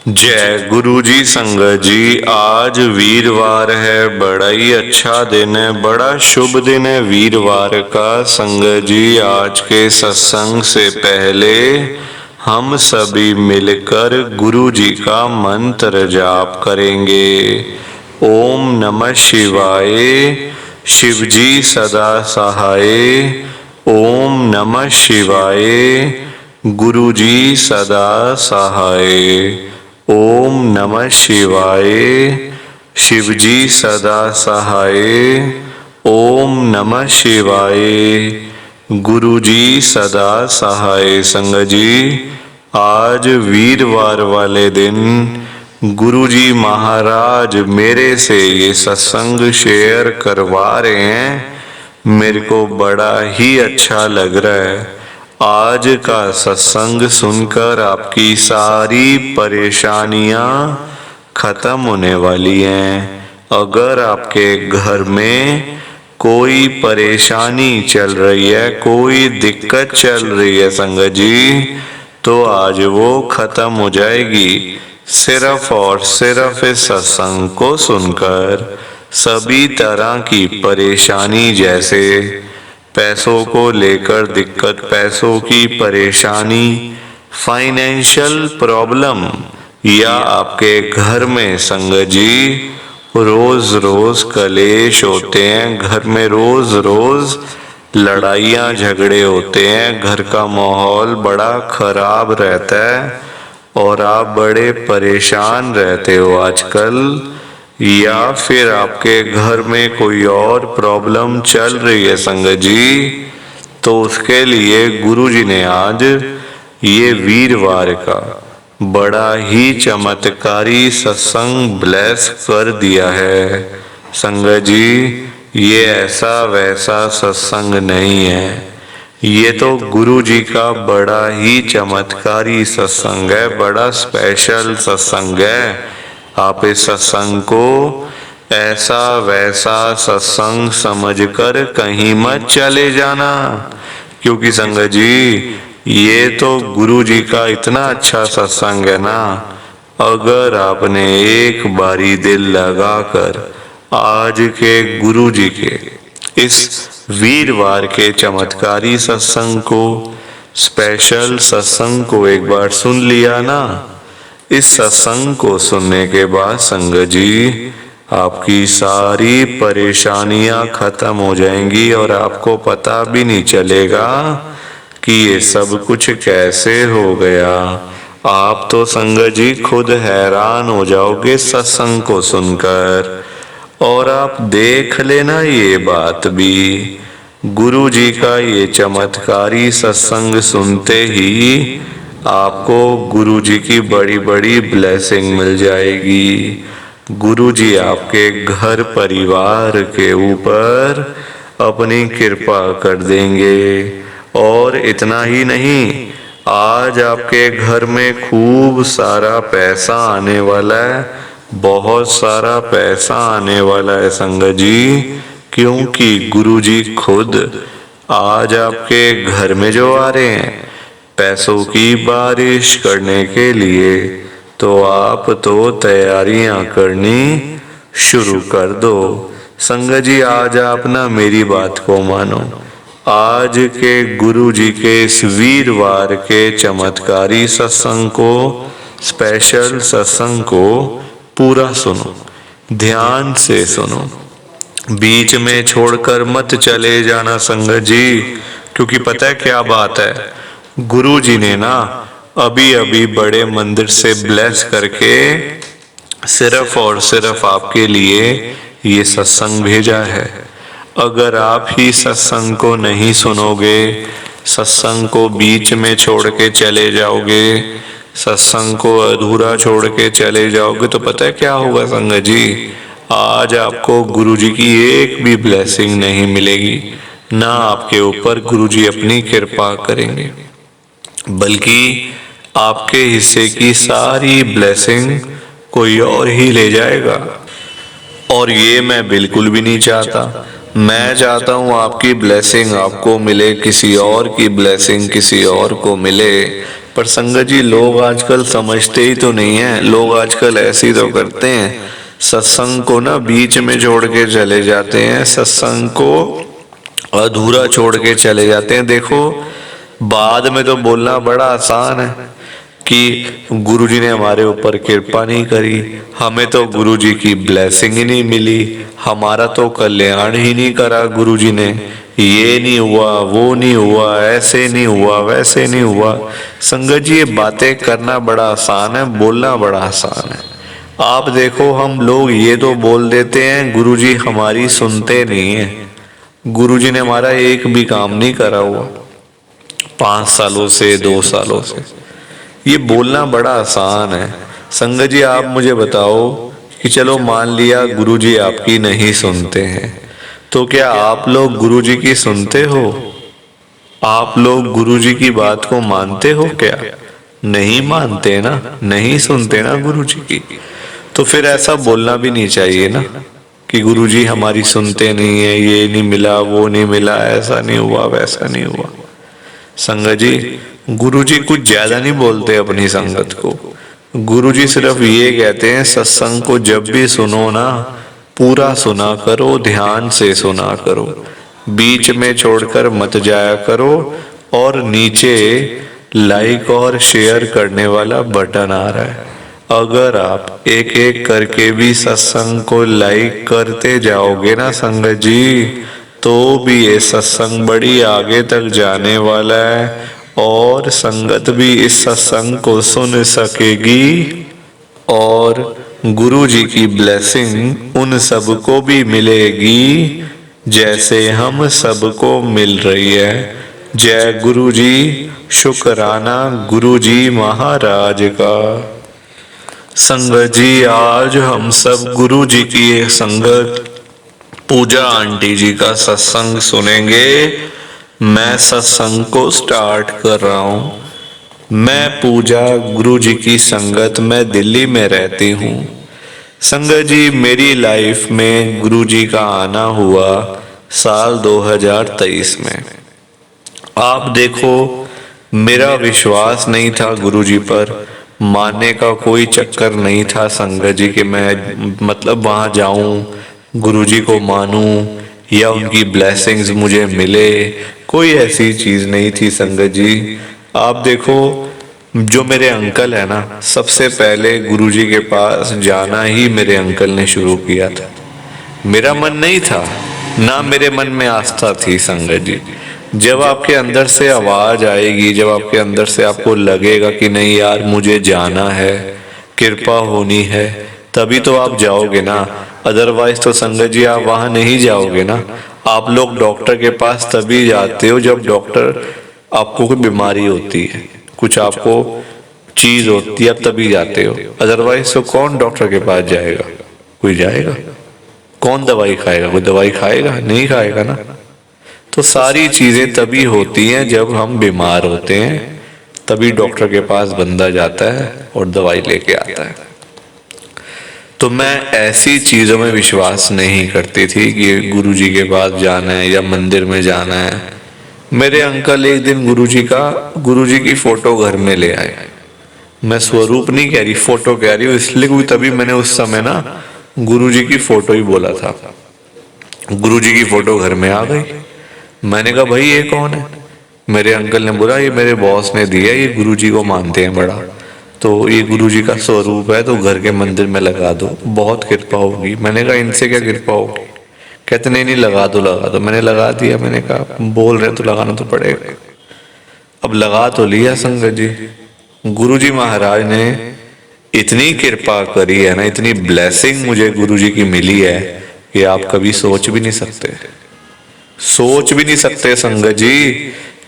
जय गुरु जी। संगत जी, आज वीरवार है, बड़ा ही अच्छा दिन है, बड़ा शुभ दिन है वीरवार का। संगत जी, आज के सत्संग से पहले हम सभी मिलकर गुरु जी का मंत्र जाप करेंगे। ओम नमः शिवाय, शिव जी सदा सहाय। ओम नमः शिवाय, गुरु जी सदा सहाय। ओम नमः शिवाय, शिव जी सदा सहाय। ओम नमः शिवाय, गुरु जी सदा सहाय। संगत जी, आज वीरवार वाले दिन गुरु जी महाराज मेरे से ये सत्संग शेयर करवा रहे हैं। मेरे को बड़ा ही अच्छा लग रहा है। आज का सत्संग सुनकर आपकी सारी परेशानियां खत्म होने वाली हैं। अगर आपके घर में कोई परेशानी चल रही है, कोई दिक्कत चल रही है संगत जी, तो आज वो खत्म हो जाएगी सिर्फ और सिर्फ इस सत्संग को सुनकर। सभी तरह की परेशानी, जैसे पैसों को लेकर दिक्कत, पैसों की परेशानी, फाइनेंशियल प्रॉब्लम, या आपके घर में संगत जी रोज रोज कलेश होते हैं, घर में रोज रोज लड़ाइयाँ झगड़े होते हैं, घर का माहौल बड़ा खराब रहता है और आप बड़े परेशान रहते हो आजकल, या फिर आपके घर में कोई और प्रॉब्लम चल रही है संगत जी, तो उसके लिए गुरु जी ने आज ये वीरवार का बड़ा ही चमत्कारी सत्संग ब्लेस कर दिया है। संगत जी, ये ऐसा वैसा सत्संग नहीं है, ये तो गुरु जी का बड़ा ही चमत्कारी सत्संग है, बड़ा स्पेशल सत्संग है। आप इस सत्संग को ऐसा वैसा सत्संग समझकर कहीं मत चले जाना, क्योंकि संगत जी ये तो गुरु जी का इतना अच्छा सत्संग है ना। अगर आपने एक बारी दिल लगाकर आज के गुरु जी के इस वीरवार के चमत्कारी सत्संग को, स्पेशल सत्संग को एक बार सुन लिया ना, इस सत्संग को सुनने के बाद संगत जी आपकी सारी परेशानियां खत्म हो जाएंगी और आपको पता भी नहीं चलेगा कि ये सब कुछ कैसे हो गया। आप तो संगत जी खुद हैरान हो जाओगे सत्संग को सुनकर। और आप देख लेना ये बात भी, गुरु जी का ये चमत्कारी सत्संग सुनते ही आपको गुरु जी की बड़ी बड़ी ब्लेसिंग मिल जाएगी। गुरु जी आपके घर परिवार के ऊपर अपनी कृपा कर देंगे। और इतना ही नहीं, आज आपके घर में खूब सारा पैसा आने वाला है, बहुत सारा पैसा आने वाला है संगत जी, क्योंकि गुरु जी खुद आज आपके घर में जो आ रहे हैं पैसों की बारिश करने के लिए, तो आप तो तैयारियां करनी शुरू कर दो। संगत जी, आज आप ना मेरी बात को मानो, आज के गुरु जी के इस वीरवार के चमत्कारी सत्संग को, स्पेशल सत्संग को पूरा सुनो, ध्यान से सुनो, बीच में छोड़कर मत चले जाना संगत जी। क्योंकि पता है क्या बात है, गुरु जी ने ना अभी अभी बड़े मंदिर से ब्लेस करके सिर्फ और सिर्फ आपके लिए ये सत्संग भेजा है। अगर आप ही सत्संग को नहीं सुनोगे, सत्संग को बीच में छोड़ के चले जाओगे, सत्संग को अधूरा छोड़ के चले जाओगे, तो पता है क्या होगा संगत जी, आज आपको गुरु जी की एक भी ब्लेसिंग नहीं मिलेगी, ना आपके ऊपर गुरु जी अपनी कृपा करेंगे, बल्कि आपके हिस्से की सारी ब्लेसिंग कोई और ही ले जाएगा। और ये मैं बिल्कुल भी नहीं चाहता। मैं चाहता हूँ आपकी ब्लेसिंग आपको मिले, किसी और की ब्लेसिंग किसी और को मिले, पर संगत जी लोग आजकल समझते ही तो नहीं है। लोग आजकल ऐसे ही तो करते हैं, सत्संग को ना बीच में छोड़ के चले जाते हैं, सत्संग को अधूरा छोड़ के चले जाते हैं। देखो बाद में तो बोलना बड़ा आसान है कि गुरुजी ने हमारे ऊपर कृपा नहीं करी, हमें तो गुरुजी की ब्लेसिंग ही नहीं मिली, हमारा तो कल्याण ही नहीं करा गुरुजी ने, ये नहीं हुआ, वो नहीं हुआ, ऐसे नहीं हुआ, वैसे नहीं हुआ। संगत जी ये बातें करना बड़ा आसान है, बोलना बड़ा आसान है। आप देखो हम लोग ये तो बोल देते हैं, गुरुजी हमारी सुनते नहीं है। गुरुजी ने हमारा एक भी काम नहीं करा हुआ 5 सालों से, 2 सालों से। ये बोलना बड़ा आसान है। संगत जी आप मुझे बताओ कि चलो मान लिया गुरुजी आपकी नहीं सुनते हैं, तो क्या आप लोग गुरुजी की सुनते हो? आप लोग गुरुजी की बात को मानते हो क्या? नहीं मानते ना, नहीं सुनते ना गुरुजी की। तो फिर ऐसा बोलना भी नहीं चाहिए ना कि गुरुजी हमारी सुनते नहीं है, ये नहीं मिला, वो नहीं मिला, ऐसा नहीं हुआ, वैसा नहीं हुआ। संगत जी गुरुजी कुछ ज्यादा नहीं बोलते अपनी संगत को। गुरुजी सिर्फ ये कहते हैं सत्संग को जब भी सुनो ना, पूरा सुना करो, ध्यान से सुना करो, बीच में छोड़कर मत जाया करो। और नीचे लाइक और शेयर करने वाला बटन आ रहा है, अगर आप एक एक करके भी सत्संग को लाइक करते जाओगे ना संगत जी, तो भी ये सत्संग बड़ी आगे तक जाने वाला है और संगत भी इस सत्संग को सुन सकेगी और गुरु जी की ब्लेसिंग उन सबको भी मिलेगी जैसे हम सबको मिल रही है। जय गुरु जी, शुक्राना गुरु जी महाराज का। संगत जी आज हम सब गुरु जी की संगत पूजा आंटी जी का सत्संग सुनेंगे। मैं सत्संग को स्टार्ट कर रहा हूँ। मैं पूजा गुरु जी की संगत में दिल्ली में रहती हूँ। संगत जी मेरी लाइफ में गुरु जी का आना हुआ साल 2023 में। आप देखो मेरा विश्वास नहीं था गुरु जी पर, मानने का कोई चक्कर नहीं था संगत जी कि मैं मतलब वहाँ जाऊँ, गुरुजी को मानूं या उनकी ब्लेसिंग्स मुझे मिले, कोई ऐसी चीज नहीं थी संगत जी। आप देखो जो मेरे अंकल है ना, सबसे पहले गुरुजी के पास जाना ही मेरे अंकल ने शुरू किया था। मेरा मन नहीं था ना, मेरे मन में आस्था थी संगत जी। जब आपके अंदर से आवाज आएगी, जब आपके अंदर से आपको लगेगा कि नहीं यार मुझे जाना है, कृपा होनी है, तभी तो आप जाओगे ना। अदरवाइज तो संगत जी आप वहां नहीं जाओगे ना। आप लोग डॉक्टर के पास तभी जाते हो जब डॉक्टर आपको कोई बीमारी होती है, कुछ आपको चीज होती है, आप तभी जाते हो। अदरवाइज तो कौन डॉक्टर के पास जाएगा? कोई जाएगा? कौन दवाई खाएगा? कोई दवाई खाएगा? नहीं खाएगा ना। तो सारी चीजें तभी होती हैं जब हम बीमार होते हैं, तभी डॉक्टर के पास बंदा जाता है और दवाई लेके आता है। तो मैं ऐसी चीजों में विश्वास नहीं करती थी कि गुरुजी के पास जाना है या मंदिर में जाना है। मेरे अंकल एक दिन गुरुजी की फोटो घर में ले आए। मैं स्वरूप नहीं कह रही, फोटो कह रही हूँ, इसलिए क्योंकि तभी मैंने उस समय ना गुरुजी की फोटो ही बोला था। गुरुजी की फोटो घर में आ गई। मैंने कहा भाई ये कौन है? मेरे अंकल ने बोला ये मेरे बॉस ने दिया, ये गुरुजी को मानते हैं बड़ा, तो ये गुरुजी का स्वरूप है, तो घर के मंदिर में लगा दो, बहुत कृपा होगी। मैंने कहा इनसे क्या कृपा होगी? कहते नहीं लगा दो लगा दो। मैंने लगा दिया। मैंने कहा बोल रहे तो लगाना तो पड़ेगा। अब लगा तो लिया संगत जी। गुरुजी महाराज ने इतनी कृपा करी है ना, इतनी ब्लेसिंग मुझे गुरुजी की मिली है कि आप कभी सोच भी नहीं सकते, सोच भी नहीं सकते संगत जी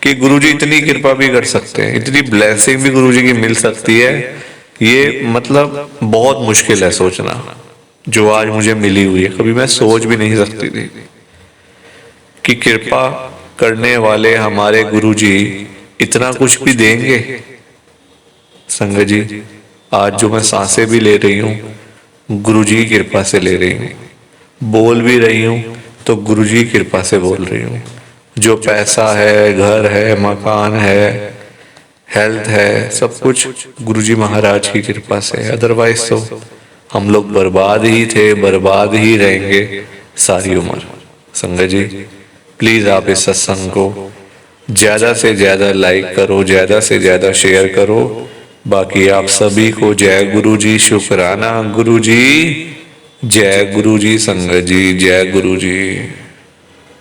कि गुरुजी इतनी कृपा भी कर सकते हैं, इतनी ब्लेसिंग भी गुरुजी की मिल सकती है। ये मतलब बहुत मुश्किल है सोचना, जो आज मुझे मिली हुई है, कभी मैं सोच भी नहीं सकती थी कि कृपा करने वाले हमारे गुरुजी इतना कुछ भी देंगे। संगत जी आज जो मैं सांसें भी ले रही हूँ गुरुजी की कृपा से ले रही हूँ, बोल भी रही हूँ तो गुरुजी की कृपा से बोल रही हूँ। जो पैसा है, घर है, मकान हेल्थ है, सब कुछ गुरुजी महाराज की कृपा से। अदरवाइज तो हम लोग बर्बाद ही थे, बर्बाद ही रहेंगे सारी उम्र। संगत जी प्लीज आप इस सत्संग को ज्यादा से ज्यादा लाइक करो, ज्यादा से ज्यादा शेयर करो। बाकी आप सभी को जय गुरु जी, शुक्राना गुरु जी, जय गुरु जी। संगत जी जय गुरु जी।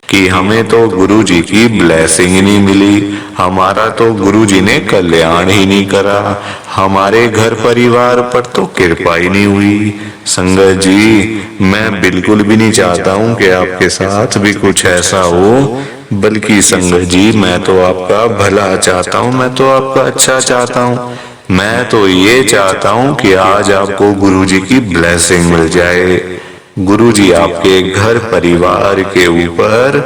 कि हमें तो गुरु जी की ब्लेसिंग ही नहीं मिली, हमारा तो गुरु जी ने कल्याण ही नहीं करा, हमारे घर परिवार पर तो कृपा ही नहीं हुई। संगत जी मैं बिल्कुल भी नहीं चाहता हूँ कि आपके साथ भी कुछ ऐसा हो, बल्कि संगत जी मैं तो आपका भला चाहता हूँ, मैं तो आपका अच्छा चाहता हूँ। मैं तो ये चाहता हूँ कि आज आपको गुरु जी की ब्लेसिंग मिल जाए, गुरु जी आपके घर परिवार के ऊपर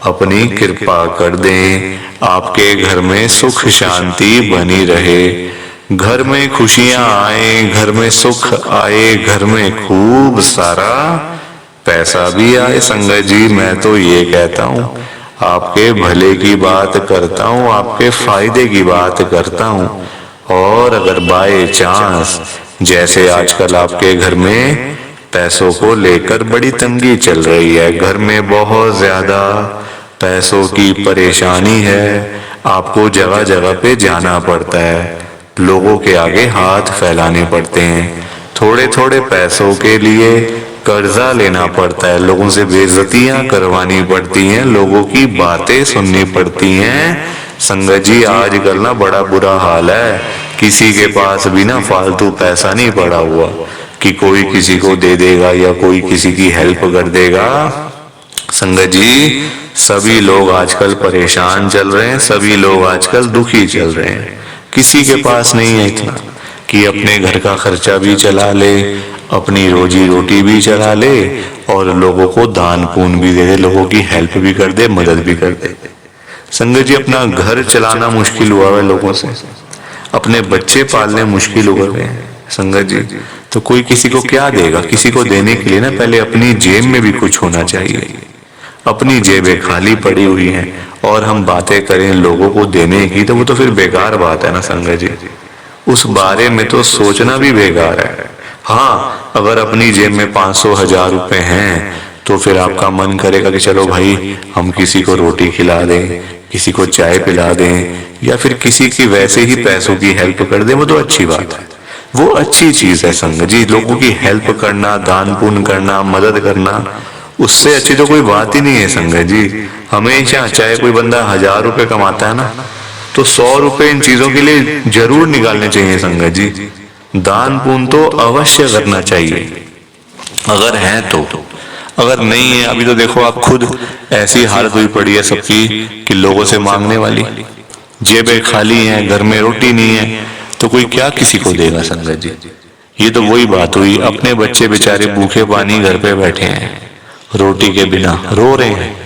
अपनी कृपा कर दें, आपके घर में सुख शांति बनी रहे, घर में खुशियां आए, घर में सुख आए, घर में खूब सारा पैसा भी आए। संगत जी मैं तो ये कहता हूँ, आपके भले की बात करता हूँ, आपके फायदे की बात करता हूँ। और अगर बाय चांस जैसे आजकल आपके घर में पैसों को लेकर बड़ी तंगी चल रही है, घर में बहुत ज्यादा पैसों की परेशानी है, आपको जगह जगह पे जाना पड़ता है, लोगों के आगे हाथ फैलाने पड़ते हैं, थोड़े थोड़े पैसों के लिए कर्जा लेना पड़ता है, लोगों से बेइज्जतियां करवानी पड़ती हैं, लोगों की बातें सुननी पड़ती हैं। संगत जी आजकल ना बड़ा बुरा हाल है, किसी के पास भी ना फालतू पैसा नहीं पड़ा हुआ कि कोई किसी को दे देगा या कोई किसी की हेल्प कर देगा। संगत जी सभी लोग आजकल परेशान चल रहे हैं, सभी लोग आजकल दुखी चल रहे हैं, किसी के पास नहीं है इतना कि अपने घर का खर्चा भी चला ले, अपनी रोजी रोटी भी चला ले और लोगों को दान पुण्य भी दे दे, लोगों की हेल्प भी कर दे, मदद भी कर दे। संगत जी अपना घर चलाना मुश्किल हुआ है लोगों से, अपने बच्चे पालने मुश्किल हो गए हैं। संगत जी तो कोई किसी को क्या देगा, किसी को देने के लिए ना पहले अपनी जेब में भी कुछ होना चाहिए। अपनी जेबें खाली पड़ी हुई हैं और हम बातें करें लोगों को देने की, तो वो तो फिर बेकार बात है ना संगत जी, उस बारे में तो सोचना भी बेकार है। हाँ अगर अपनी जेब में 500-1000 रुपए हैं तो फिर आपका मन करेगा कि चलो भाई हम किसी को रोटी खिला दें, किसी को चाय पिला दें, या फिर किसी की वैसे ही पैसों की हेल्प कर दें, वो तो अच्छी बात है, वो अच्छी चीज है संगत जी। लोगों की हेल्प करना, दान पुण्य करना, मदद करना, उससे अच्छी तो कोई बात ही नहीं है संगत जी। हमेशा चाहे कोई बंदा 1000 रुपए कमाता है ना, तो 100 रुपए इन चीजों के लिए जरूर निकालने चाहिए संगत जी। दान पुण्य तो अवश्य करना चाहिए अगर है तो, अगर नहीं है अभी तो देखो आप खुद ऐसी हालत हुई पड़ी है सबकी कि लोगों से मांगने वाली, जेबें खाली हैं, घर में रोटी नहीं है, तो कोई क्या किसी को देगा संगत जी। ये तो वही बात हुई, अपने बच्चे बेचारे भूखे पानी घर पे बैठे हैं, रोटी के बिना रो रहे हैं,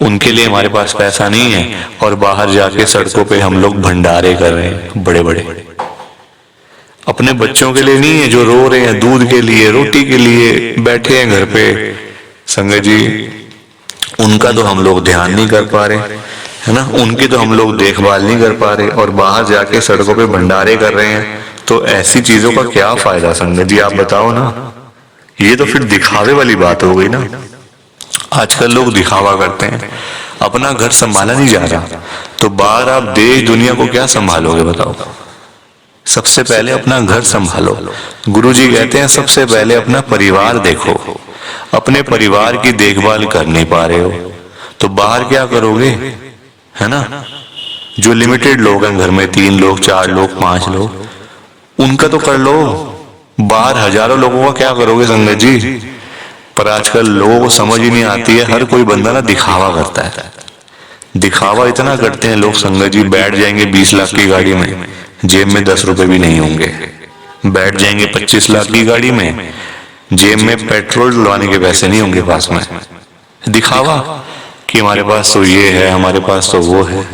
उनके लिए हमारे पास पैसा नहीं है और बाहर जाके सड़कों पे हम लोग भंडारे कर रहे हैं बड़े बड़े। अपने बच्चों के लिए नहीं है जो रो रहे हैं, दूध के लिए, रोटी के लिए बैठे हैं घर पे। संगत जी उनका तो हम लोग ध्यान नहीं कर पा रहे है ना, उनकी तो हम लोग देखभाल नहीं कर पा रहे और बाहर जाके सड़कों पे भंडारे कर रहे हैं, तो ऐसी चीजों का क्या फायदा संगत जी आप बताओ ना। ये तो फिर दिखावे वाली बात हो गई ना। आजकल लोग दिखावा करते हैं, अपना घर संभाला नहीं जा रहा, तो बाहर आप देश दुनिया को क्या संभालोगे बताओ। सबसे पहले अपना घर संभालो। गुरुजी कहते हैं सबसे पहले अपना परिवार देखो, अपने परिवार की देखभाल कर नहीं पा रहे हो तो बाहर क्या करोगे, है ना। जो लिमिटेड लोग हैं घर में, 3 लोग 4 लोग 5 लोग, उनका तो कर लो, बाहर हजारों लोगों का क्या करोगे संगत जी। पर आजकल लोगों को समझ ही नहीं आती है, हर कोई बंदा ना दिखावा करता है, दिखावा इतना करते हैं लोग संगत जी, बैठ जाएंगे 20 लाख की गाड़ी में, जेब में 10 रुपए भी नहीं होंगे, बैठ जाएंगे 25 लाख की गाड़ी में, जेब में पेट्रोल डलवाने के पैसे नहीं होंगे पास में। दिखावा कि हमारे पास तो ये है, हमारे पास तो वो है।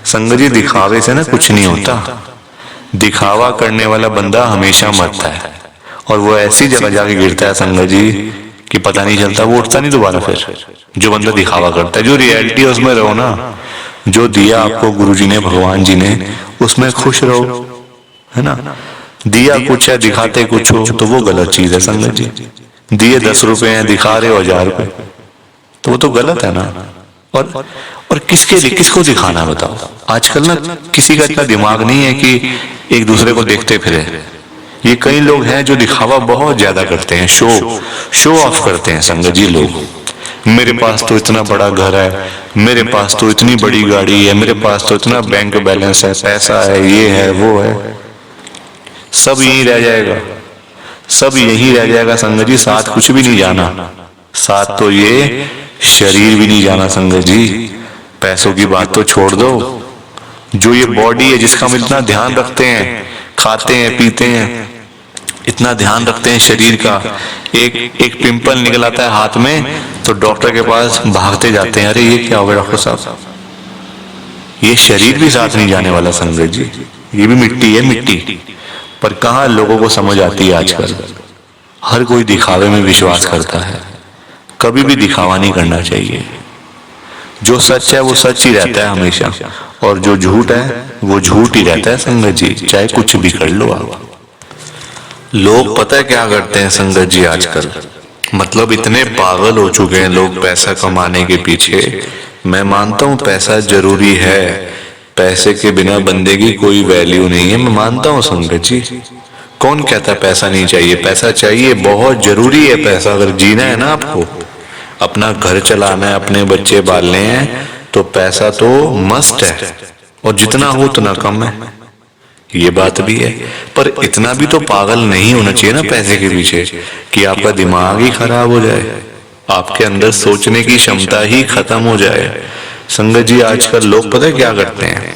संगत जी दिखावे से ना कुछ नहीं होता, दिखावा करने वाला बंदा हमेशा मरता है और वो ऐसी जगह जाके गिरता है संगत जी कि पता नहीं चलता, वो उठता नहीं दोबारा। फिर जो बंदा दिखावा करता है, जो रियलिटी है उसमें रहो ना, जो दिया आपको गुरुजी ने, भगवान जी ने, उसमें खुश रहो, है ना। दिया कुछ है, दिखाते कुछ हो, तो वो गलत चीज है संगत जी। दिए 10 रुपए हैं, दिखा रहे हो 1000 रुपए, तो वो तो गलत है ना। और किसके लिए, किसको दिखाना बताओ। आजकल ना किसी का इतना दिमाग नहीं है कि एक दूसरे को देखते फिरे। ये कई लोग हैं जो दिखावा बहुत ज्यादा करते हैं, शो ऑफ करते हैं संगत जी लोग। मेरे पास तो इतना बड़ा घर है, मेरे पास तो इतनी बड़ी गाड़ी है, मेरे पास तो इतना बैंक बैलेंस है, पैसा है, ये है वो है। सब यहीं रह जाएगा, सब यहीं रह जाएगा संगत जी। साथ कुछ भी नहीं जाना, साथ तो ये शरीर भी नहीं जाना संगत जी। पैसों की बात तो छोड़ दो, जो ये बॉडी है जिसका हम इतना ध्यान रखते हैं, खाते हैं पीते हैं, इतना ध्यान रखते हैं शरीर का, एक पिंपल निकल आता है हाथ में तो डॉक्टर के पास भागते जाते हैं, अरे ये क्या हो गया डॉक्टर साहब। ये शरीर भी साथ नहीं जाने वाला संगत जी, ये भी मिट्टी है, मिट्टी। पर कहाँ लोगों को समझ आती है आजकल। हर कोई दिखावे में विश्वास करता है, कभी भी दिखावा नहीं करना चाहिए। जो सच है वो सच ही रहता है हमेशा, और जो झूठ है वो झूठ ही रहता है संगत जी, चाहे कुछ भी कर लो आप। लोग पता है क्या करते हैं संगत जी आजकल, मतलब इतने पागल हो चुके हैं लोग पैसा कमाने के पीछे। मैं मानता हूँ पैसा जरूरी है, पैसे के बिना बंदे की कोई वैल्यू नहीं है, मैं मानता हूँ संगत जी। कौन कहता है पैसा नहीं चाहिए, पैसा चाहिए, बहुत जरूरी है पैसा। अगर जीना है ना आपको, अपना घर चलाना है, अपने बच्चे पालने हैं, तो पैसा तो मस्ट है, और जितना हो उतना कम है, ये बात भी है। पर इतना भी तो पागल नहीं होना चाहिए ना पैसे के पीछे कि आपका दिमाग ही खराब हो जाए, आपके अंदर सोचने की क्षमता ही खत्म हो जाए। संगत जी आजकल लोग पता है क्या करते हैं,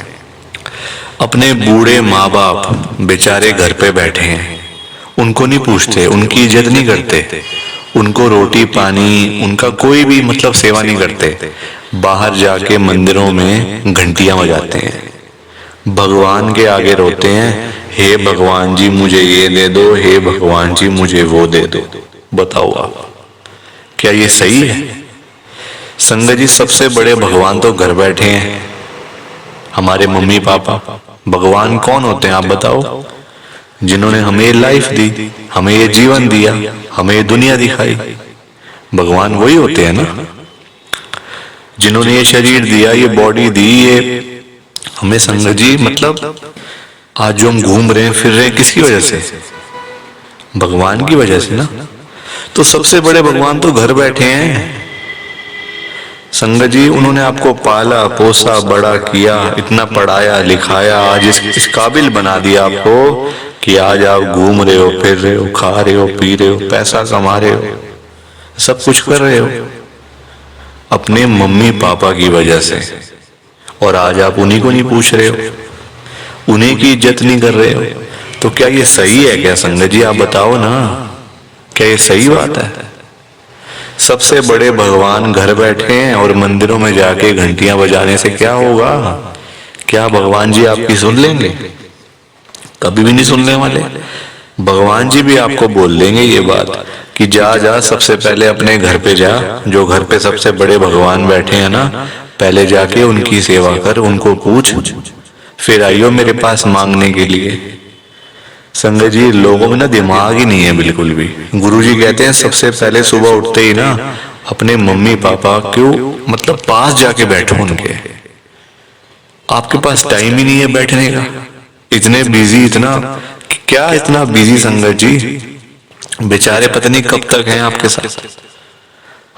अपने बूढ़े माँ बाप बेचारे घर पे बैठे हैं, उनको नहीं पूछते, उनकी इज्जत नहीं करते, उनको रोटी पानी, उनका कोई भी मतलब सेवा नहीं करते। बाहर जाके मंदिरों में घंटियां बजाते हैं, भगवान के आगे रोते हैं, हे भगवान जी मुझे ये दे दो, हे भगवान जी मुझे वो दे दो। बताओ आप, क्या ये सही है? संगत जी सबसे बड़े भगवान तो घर बैठे हैं, हमारे मम्मी पापा। भगवान कौन होते हैं आप बताओ? जिन्होंने हमें लाइफ दी, हमें ये जीवन दिया, हमें ये दुनिया दिखाई, भगवान वही होते हैं ना। जिन्होंने ये शरीर दिया, ये बॉडी दी, ये हमें संगत जी मतलब आज जो हम घूम रहे हैं फिर रहे हैं किसकी वजह से? भगवान की वजह से ना। तो सबसे बड़े भगवान तो घर बैठे हैं संगत जी। उन्होंने आपको पाला पोसा बड़ा किया, इतना पढ़ाया लिखाया, आज इस काबिल बना दिया आपको कि आज आप घूम रहे हो, फिर रहे हो, खा रहे हो, पी रहे हो, पैसा कमा रहे हो, सब कुछ कर रहे हो अपने मम्मी पापा की वजह से। और आज आप उन्हीं को नहीं पूछ रहे हो, उन्हीं की इज्जत नहीं कर रहे हो, तो क्या ये सही है क्या संगत जी? आप बताओ ना, क्या ये सही बात है? सबसे बड़े भगवान घर बैठे हैं और मंदिरों में जाके घंटियां बजाने से क्या होगा? क्या भगवान जी आपकी सुन लेंगे? कभी भी नहीं सुनने वाले। भगवान जी भी आपको बोल देंगे ये बात कि जा जा सबसे पहले अपने घर पे जा, जो घर पे सबसे बड़े भगवान बैठे हैं ना, पहले जाके उनकी सेवा कर, उनको पूछ, फिर आइयो मेरे पास मांगने के लिए। संगत जी लोगों में ना दिमाग ही नहीं है बिल्कुल भी। गुरुजी कहते हैं सबसे पहले सुबह उठते ही ना अपने मम्मी पापा क्यों मतलब पास जाके बैठो उनके। आपके पास टाइम ही नहीं है बैठने का, इतने बिजी, इतना क्या इतना बिजी संगत जी, बेचारे पता नहीं कब तक हैं आपके साथ,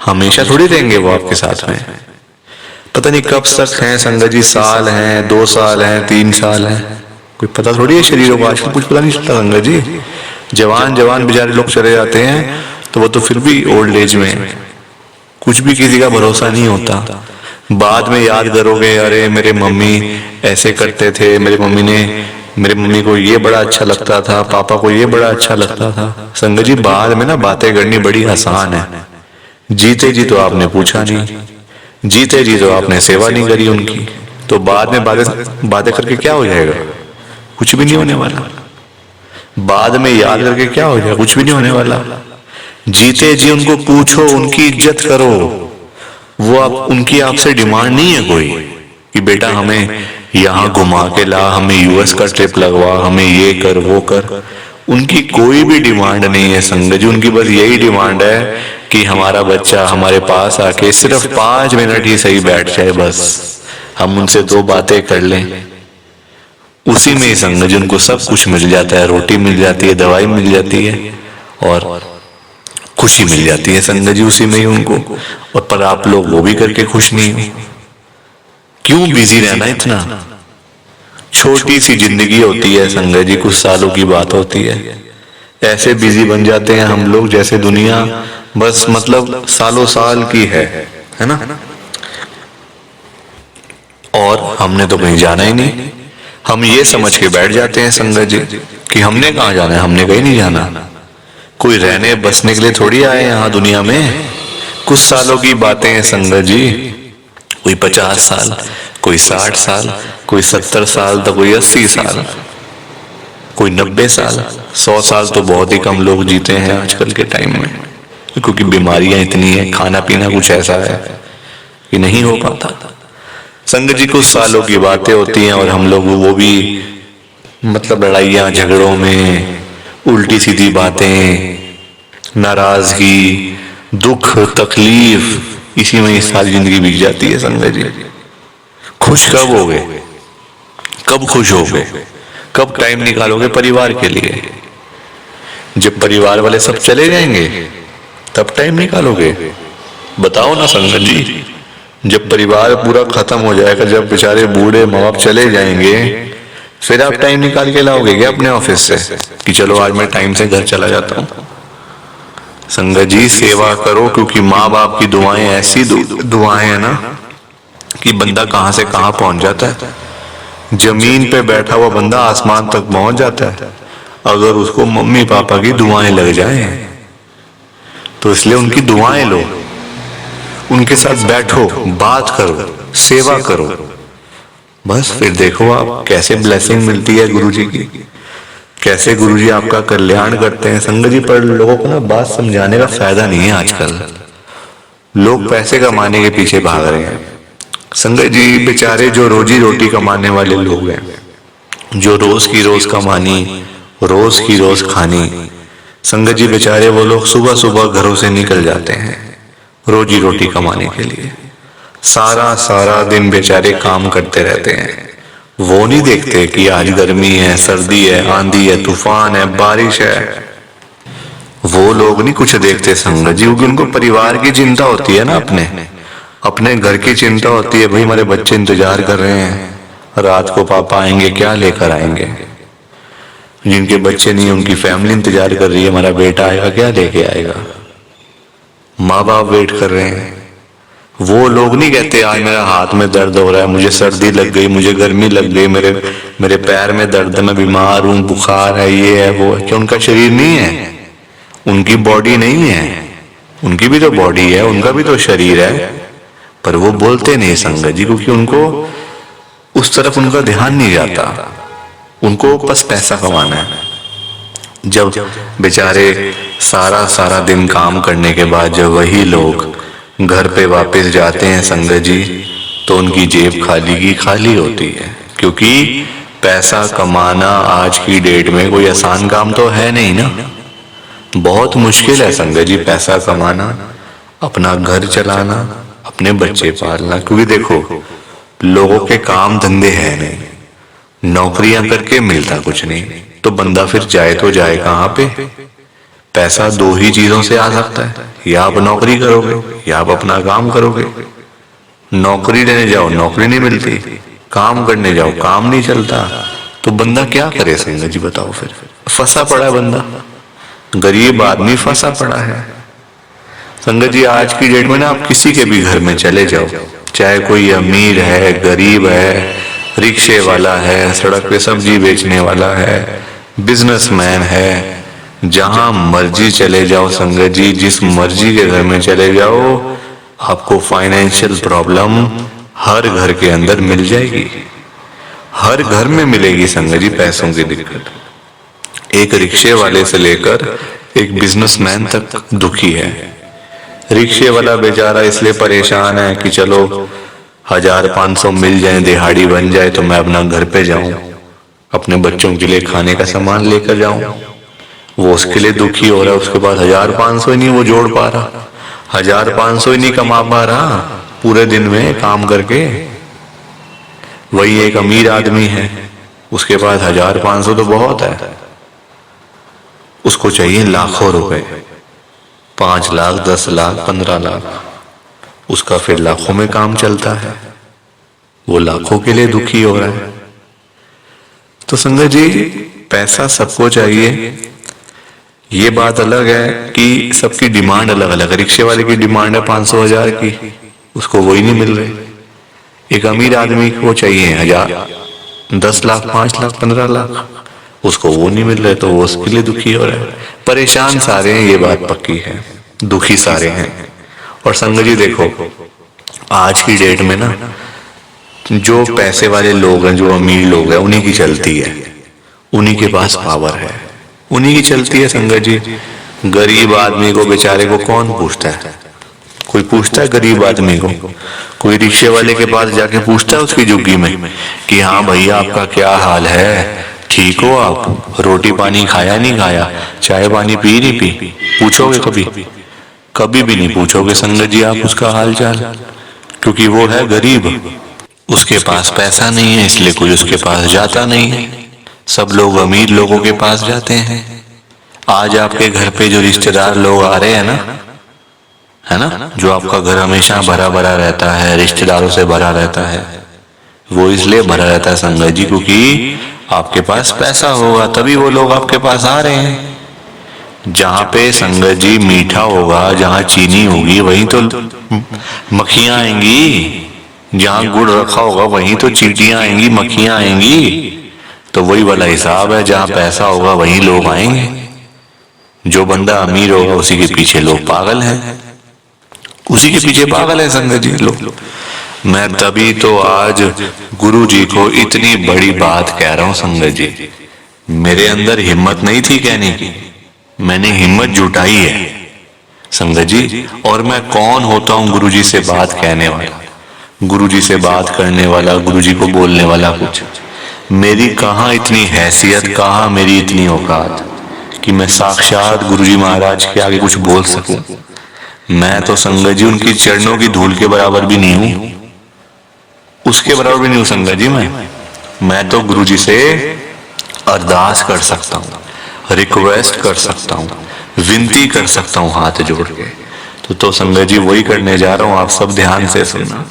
हमेशा थोड़ी रहेंगे वो आपके साथ में, पता नहीं कब तक हैं संगत जी, साल हैं, 2 साल हैं, 3 साल हैं, कोई पता थोड़ी है शरीरों को आजकल, कुछ पता नहीं चलता संगत जी। जवान जवान बेचारे लोग चले जाते हैं तो वो तो फिर भी ओल्ड एज में, कुछ भी किसी का भरोसा नहीं होता। बाद में याद करोगे अरे मेरे मम्मी ऐसे करते थे, मेरे मम्मी को ये बड़ा अच्छा लगता था, पापा को ये बड़ा अच्छा लगता था। संगत जी बाद में ना बातें करनी बड़ी आसान है, जीते जी तो आपने पूछा नहीं, जीते जी तो आपने सेवा नहीं करी उनकी, तो बाद में बातें करके क्या हो जाएगा? कुछ भी नहीं होने वाला। बाद में याद करके क्या हो जाएगा? कुछ भी नहीं होने वाला। जीते जी उनको पूछो, उनकी इज्जत करो, वो आप उनकी आपसे डिमांड नहीं है कोई, कि बेटा हमें यहाँ घुमा के ला, हमें यूएस का ट्रिप लगवा, हमें ये कर वो कर। उनकी कोई भी डिमांड नहीं है संगत जी, उनकी बस यही डिमांड है कि हमारा बच्चा हमारे पास आके सिर्फ 5 मिनट ही सही बैठ जाए, बस हम उनसे 2 बातें कर लें। उसी में ही संगत जी उनको सब कुछ मिल जाता है, रोटी मिल जाती है, दवाई मिल जाती है और खुशी मिल जाती है संगत जी उसी में ही उनको। और पर आप लोग वो भी करके खुश नहीं हो। क्यों बिजी रहना इतना? छोटी सी जिंदगी होती है संगत जी, कुछ सालों की बात होती है। ऐसे बिजी बन जाते हैं हम लोग जैसे दुनिया बस मतलब सालों साल की है ना। और हमने तो कहीं जाना ही नहीं। हम ये समझ के बैठ जाते हैं संगत जी कि हमने कहाँ जाना है, हमने कहीं नहीं जाना। कोई रहने बसने के लिए थोड़ी आए यहाँ दुनिया में। कुछ सालों की बातें हैं संगत जी, कोई 50 साल, कोई 60 साल, कोई 70 साल, तो कोई 80 साल, कोई 90 साल। 100 साल तो बहुत ही कम लोग जीते हैं आजकल के टाइम में, क्योंकि बीमारियां इतनी है, खाना पीना कुछ ऐसा है कि नहीं हो पाता। संगत जी कुछ सालों की बातें होती हैं और हम लोग वो भी मतलब लड़ाइयां झगड़ों में, उल्टी सीधी बातें, नाराजगी, दुख, तकलीफ, इसी में सारी जिंदगी बीत जाती है संगत जी। खुश कब होगे? कब खुश होगे? कब टाइम निकालोगे परिवार के लिए? जब परिवार वाले सब चले जाएंगे तब टाइम निकालोगे? बताओ ना संगत जी। जब परिवार पूरा खत्म हो जाएगा, जब बेचारे बूढ़े माँ बाप चले जाएंगे, फिर आप टाइम निकाल के लाओगे क्या अपने ऑफिस से कि चलो आज मैं टाइम से घर चला जाता हूँ? संगत जी सेवा करो, क्योंकि माँ बाप की दुआएं ऐसी दुआएं है ना कि बंदा कहां से कहां पहुंच जाता है। जमीन पे बैठा हुआ बंदा आसमान तक पहुंच जाता है अगर उसको मम्मी पापा की दुआएं लग जाएं। तो इसलिए उनकी दुआएं लो, उनके साथ बैठो, बात करो, सेवा करो, बस फिर देखो आप कैसे ब्लेसिंग मिलती है गुरुजी की, कैसे गुरुजी आपका कल्याण करते हैं संगत जी। पर लोगों को ना बात समझाने का फायदा नहीं है आजकल। लोग पैसे कमाने के पीछे भाग रहे हैं संगत जी। बेचारे जो रोजी रोटी कमाने वाले लोग हैं, जो रोज की रोज कमानी, रोज की रोज खानी, संगत जी बेचारे वो लोग सुबह सुबह घरों से निकल जाते हैं रोजी रोटी कमाने के लिए। सारा सारा दिन बेचारे काम करते रहते हैं। वो नहीं देखते कि आज गर्मी है, सर्दी है, आंधी है, तूफान है, बारिश है। वो लोग नहीं कुछ देखते संगत जी, क्योंकि उनको परिवार की चिंता होती है ना, अपने घर की चिंता होती है। भाई हमारे बच्चे इंतजार कर रहे हैं, रात को पापा आएंगे, क्या लेकर आएंगे। जिनके बच्चे नहीं, उनकी फैमिली इंतजार कर रही है, हमारा बेटा आएगा, क्या लेके आएगा। माँ बाप वेट कर रहे हैं। वो लोग नहीं कहते आज मेरा हाथ में दर्द हो रहा है, मुझे सर्दी लग गई, मुझे गर्मी लग गई, मेरे पैर में दर्द है, मैं बीमार हूँ, बुखार है, ये है वो है। क्या उनका शरीर नहीं है? उनकी बॉडी नहीं है? उनकी भी तो बॉडी है, उनका भी तो शरीर है, पर वो बोलते नहीं संगत जी, क्योंकि उनको उस तरफ उनका ध्यान नहीं जाता। उनको बस पैसा कमाना है। जब बेचारे सारा सारा दिन काम करने के बाद जब वही लोग घर पे वापस जाते हैं संगत जी, तो उनकी जेब खाली की खाली होती है। क्योंकि पैसा कमाना आज की डेट में कोई आसान काम तो है नहीं ना, बहुत मुश्किल है संगत जी पैसा कमाना, अपना घर चलाना, अपने बच्चे पालना। क्योंकि देखो लोगों के काम धंधे है नहीं, नौकरियां करके मिलता कुछ नहीं, तो बंदा फिर जाए तो जाए कहाँ पे। पैसा 2 ही चीजों से आ सकता है, या आप नौकरी करोगे या आप अपना काम करोगे। नौकरी लेने जाओ नौकरी नहीं मिलती, काम करने जाओ काम नहीं चलता, तो बंदा क्या करे संगत जी बताओ। फिर फंसा पड़ा है बंदा, गरीब आदमी फंसा पड़ा है संगत जी। आज की डेट में ना आप किसी के भी घर में चले जाओ, चाहे कोई अमीर है, गरीब है, रिक्शे वाला है, सड़क पे सब्जी बेचने वाला है, बिजनेसमैन है, जहां मर्जी चले जाओ संगत जी, जिस मर्जी के घर में चले जाओ, आपको फाइनेंशियल प्रॉब्लम हर घर के अंदर मिल जाएगी। हर घर में मिलेगी संगत जी पैसों की दिक्कत। एक रिक्शे वाले से लेकर एक बिजनेसमैन तक दुखी है। रिक्शे वाला बेचारा इसलिए परेशान है कि चलो 1,000-500 मिल जाए, दिहाड़ी बन जाए तो मैं अपना घर पे जाऊं, अपने बच्चों के लिए खाने का सामान लेकर जाऊं। वो उसके लिए दुखी हो रहा है, उसके पास 1,000-500 ही नहीं वो जोड़ पा रहा, 1,000-500 ही नहीं कमा पा रहा पूरे दिन में काम करके। वही एक अमीर आदमी है, उसके पास 1,000-500 तो बहुत है, उसको चाहिए लाखों रुपए, 5 लाख, 10 लाख, 15 लाख, उसका फिर लाखों में काम चलता है, वो लाखों के लिए दुखी हो रहा है। तो संगत जी, पैसा सबको चाहिए, ये बात अलग है कि सबकी डिमांड अलग अलग है। रिक्शे वाले की डिमांड है 500-1,000 की, उसको वही नहीं मिल रही। एक अमीर आदमी को चाहिए 1,000, 10 लाख, 5 लाख, 15 लाख, उसको वो नहीं मिल रहे, तो वो उसके लिए दुखी हो रहा है। परेशान सारे हैं, ये बात पक्की है, दुखी सारे हैं। और संगत जी देखो, आज की डेट में ना जो पैसे वाले लोग हैं, जो अमीर लोग हैं, उन्हीं की चलती है, उन्हीं के पास पावर है, उन्हीं की चलती है संगत जी। गरीब आदमी को बेचारे को कौन पूछता है? कोई पूछता है गरीब आदमी को? कोई रिक्शे वाले के पास जाके पूछता है उसकी झुग्गी में कि हाँ भैया आपका क्या हाल है, ठीक हो आप, रोटी पानी खाया नहीं खाया, चाय पानी पी नहीं पी? पूछोगे कभी? कभी भी नहीं पूछोगे संगत जी आप उसका हाल चाल, क्योंकि वो है गरीब, उसके पास पैसा नहीं है, इसलिए कोई उसके पास जाता नहीं है। सब लोग अमीर लोगों के पास जाते हैं। आज आपके घर पे जो रिश्तेदार लोग आ रहे हैं ना, है ना, जो आपका घर हमेशा भरा भरा रहता है, रिश्तेदारों से भरा रहता है, वो इसलिए भरा रहता है संगत जी क्योंकि आपके पास पैसा होगा, तभी वो लोग आपके पास आ रहे हैं। जहाँ पे संगत जी मीठा होगा, जहाँ चीनी होगी, वहीं तो मक्खियां आएंगी। जहाँ गुड़ रखा होगा वहीं तो चींटियां आएंगी, मक्खियां आएंगी। तो वही वाला हिसाब है, जहाँ पैसा होगा वहीं लोग आएंगे। जो बंदा अमीर होगा उसी के पीछे लोग पागल हैं, उसी के पीछे पागल है संगत जी लोग। मैं तभी तो आज गुरु जी को इतनी बड़ी बात कह रहा हूं संगत जी। मेरे अंदर हिम्मत नहीं थी कहने की, मैंने हिम्मत जुटाई है संगत जी। और मैं कौन होता हूं गुरु जी से बात कहने वाला, गुरु जी से बात करने वाला, गुरु जी को बोलने वाला? कुछ मेरी कहाँ इतनी हैसियत, कहाँ मेरी इतनी औकात कि मैं साक्षात गुरु जी महाराज के आगे कुछ बोल सकूं। मैं तो संगत जी उनकी चरणों की धूल के बराबर भी नहीं हूं, उसके बराबर भी नहीं हूं संगत जी। मैं तो गुरु जी से अरदास कर सकता हूं, रिक्वेस्ट कर सकता हूं, विनती कर सकता हूं हाथ जोड़ के। तो संगत जी वही करने जा रहा हूं, आप सब ध्यान से सुनना।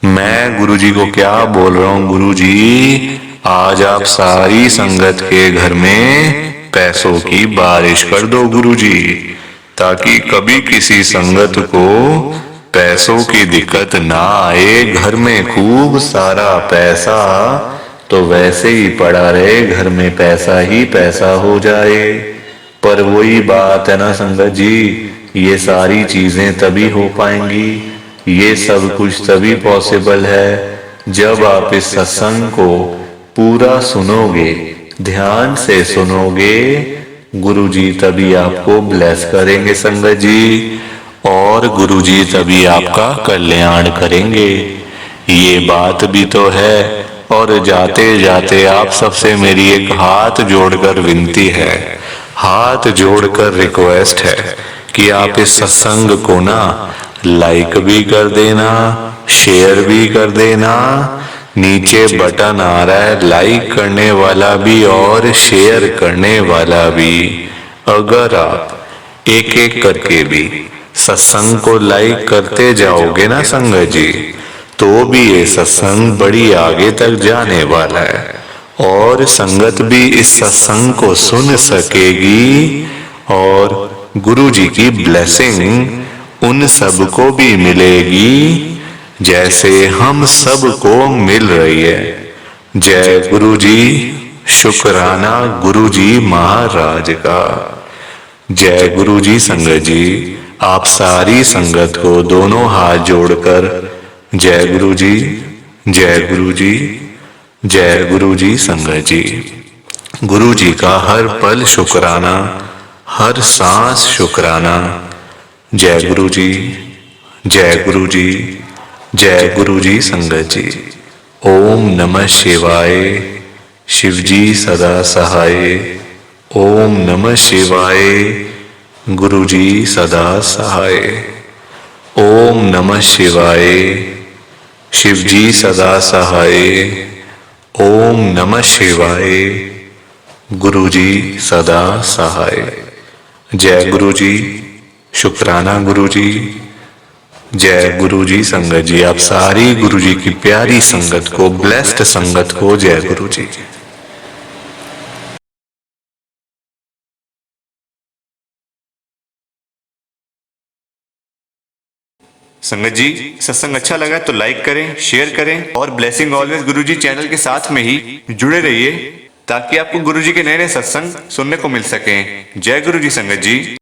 मैं गुरु जी को क्या बोल रहा हूं, गुरु जी आज आप सारी संगत के घर में पैसों की बारिश कर दो गुरु जी, ताकि कभी किसी संगत को पैसों की दिक्कत ना आए। घर में खूब सारा पैसा तो वैसे ही पड़ा रहे, घर में पैसा ही पैसा हो जाए। पर वही बात है ना संगत जी, ये सारी चीजें तभी हो पाएंगी, ये सब कुछ तभी पॉसिबल है जब आप इस सत्संग को पूरा सुनोगे, ध्यान से सुनोगे। गुरुजी तभी आपको ब्लेस करेंगे संगत जी, और गुरुजी तभी आपका कल्याण करेंगे। ये बात भी तो है। और जाते जाते आप सबसे मेरी एक हाथ जोड़कर विनती है, हाथ जोड़कर रिक्वेस्ट है कि आप इस सत्संग को ना लाइक भी कर देना, शेयर भी कर देना। नीचे बटन आ रहा है लाइक करने वाला भी और शेयर करने वाला भी। अगर आप एक एक करके भी सत्संग को लाइक करते जाओगे ना संगत जी, तो भी ये सत्संग बड़ी आगे तक जाने वाला है और संगत भी इस सत्संग को सुन सकेगी और गुरु जी की ब्लेसिंग उन सबको भी मिलेगी जैसे हम सबको मिल रही है। जय गुरु जी, शुक्राना गुरु जी महाराज का। जय गुरु जी संगत जी। आप सारी संगत को दोनों हाथ जोड़कर जय गुरु जी, जय गुरु जी, जय गुरु जी संगत जी। गुरु जी का हर पल शुक्राना, हर सांस शुक्राना। जय गुरु जी, जय गुरु जी, जय गुरु जी संगत जी। ओम नमः शिवाय। शिव जी सदा सहाय। ओम नमः शिवाय। गुरु जी सदा सहाय। ओम नमः शिवाय। शिव जी सदा सहाय। ओम नमः शिवाय। गुरु जी सदा सहाय। जय गुरु जी। शुक्राना गुरु जी। जय गुरु जी संगत जी। आप सारी गुरु जी की प्यारी संगत को, ब्लेस्ड संगत को जय गुरु जी। संगत जी, सत्संग अच्छा लगा तो लाइक करें, शेयर करें और ब्लेसिंग ऑलवेज गुरु जी चैनल के साथ में ही जुड़े रहिए ताकि आपको गुरु जी के नए नए सत्संग सुनने को मिल सकें। जय गुरु जी संगत जी।